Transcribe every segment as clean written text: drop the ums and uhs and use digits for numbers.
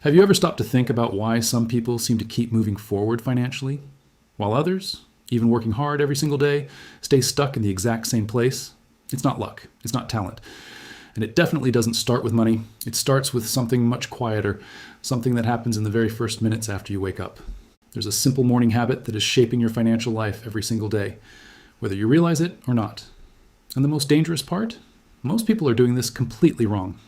Have you ever stopped to think about why some people seem to keep moving forward financially, while others, even working hard every single day, stay stuck in the exact same place? It's not luck. It's not talent. And it definitely doesn't start with money. It starts with something much quieter, something that happens in the very first minutes after you wake up. There's a simple morning habit that is shaping your financial life every single day, whether you realize it or not. And the most dangerous part? Most people are doing this completely wrong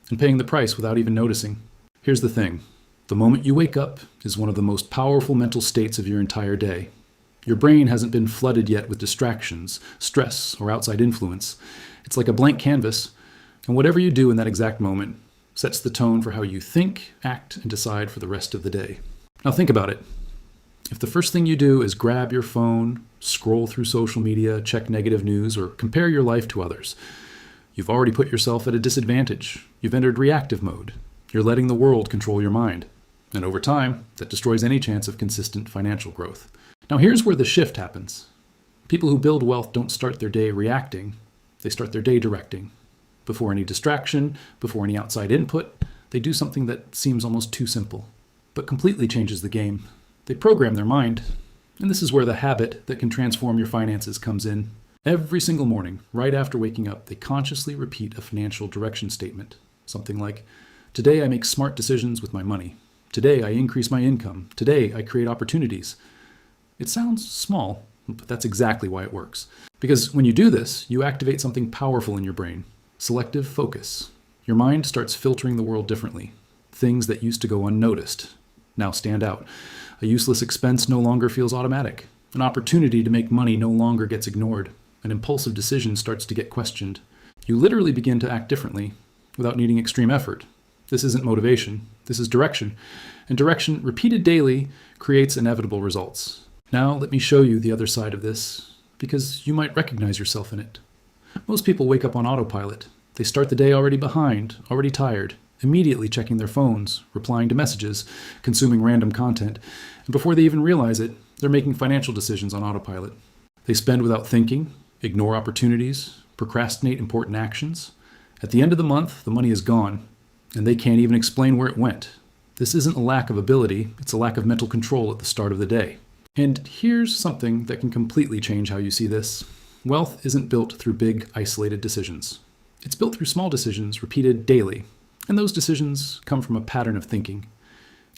and paying the price without even noticing. Here's the thing. The moment you wake up is one of the most powerful mental states of your entire day. Your brain hasn't been flooded yet with distractions, stress, or outside influence. It's like a blank canvas, and whatever you do in that exact moment sets the tone for how you think, act, and decide for the rest of the day. Now think about it. If the first thing you do is grab your phone, scroll through social media, check negative news, or compare your life to others, you've already put yourself at a disadvantage. You've entered reactive mode. You're letting the world control your mind. And over time, that destroys any chance of consistent financial growth. Now here's where the shift happens. People who build wealth don't start their day reacting. They start their day directing. Before any distraction, before any outside input, they do something that seems almost too simple, but completely changes the game. They program their mind. And this is where the habit that can transform your finances comes in. Every single morning, right after waking up, they consciously repeat a financial direction statement. Something like, "Today I make smart decisions with my money. Today I increase my income. Today I create opportunities." It sounds small, but that's exactly why it works. Because when you do this, you activate something powerful in your brain. Selective focus. Your mind starts filtering the world differently. Things that used to go unnoticed now stand out. A useless expense no longer feels automatic. An opportunity to make money no longer gets ignored. An impulsive decision starts to get questioned. You literally begin to act differently without needing extreme effort. This isn't motivation. This is direction. And direction, repeated daily, creates inevitable results. Now let me show you the other side of this, because you might recognize yourself in it. Most people wake up on autopilot. They start the day already behind, already tired, immediately checking their phones, replying to messages, consuming random content, and before they even realize it, they're making financial decisions on autopilot. They spend without thinking, ignore opportunities, procrastinate important actions. At the end of the month, the money is gone, and they can't even explain where it went. This isn't a lack of ability, it's a lack of mental control at the start of the day. And here's something that can completely change how you see this. Wealth isn't built through big, isolated decisions. It's built through small decisions repeated daily, and those decisions come from a pattern of thinking.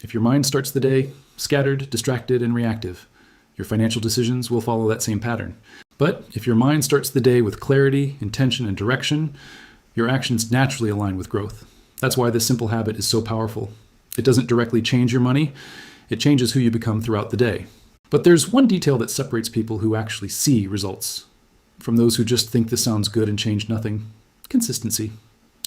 If your mind starts the day scattered, distracted, and reactive, your financial decisions will follow that same pattern. But if your mind starts the day with clarity, intention, and direction, your actions naturally align with growth. That's why this simple habit is so powerful. It doesn't directly change your money, it changes who you become throughout the day. But there's one detail that separates people who actually see results from those who just think this sounds good and change nothing. Consistency.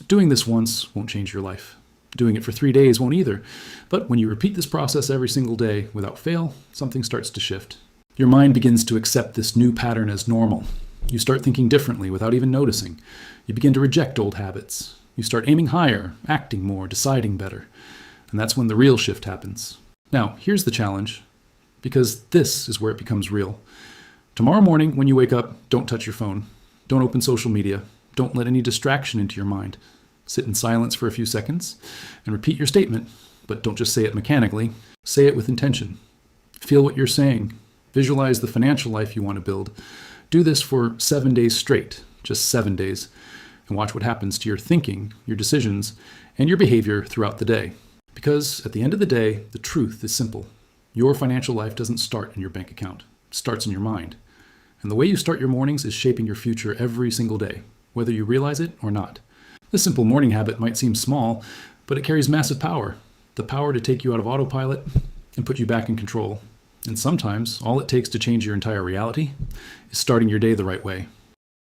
Doing this once won't change your life. Doing it for 3 days won't either. But when you repeat this process every single day without fail, something starts to shift. Your mind begins to accept this new pattern as normal. You start thinking differently without even noticing. You begin to reject old habits. You start aiming higher, acting more, deciding better. And that's when the real shift happens. Now, here's the challenge, because this is where it becomes real. Tomorrow morning, when you wake up, don't touch your phone. Don't open social media. Don't let any distraction into your mind. Sit in silence for a few seconds and repeat your statement, but don't just say it mechanically. Say it with intention. Feel what you're saying. Visualize the financial life you want to build. Do this for 7 days straight, just 7 days, and watch what happens to your thinking, your decisions, and your behavior throughout the day. Because at the end of the day, the truth is simple. Your financial life doesn't start in your bank account. It starts in your mind. And the way you start your mornings is shaping your future every single day, whether you realize it or not. This simple morning habit might seem small, but it carries massive power. The power to take you out of autopilot and put you back in control. And sometimes all it takes to change your entire reality is starting your day the right way.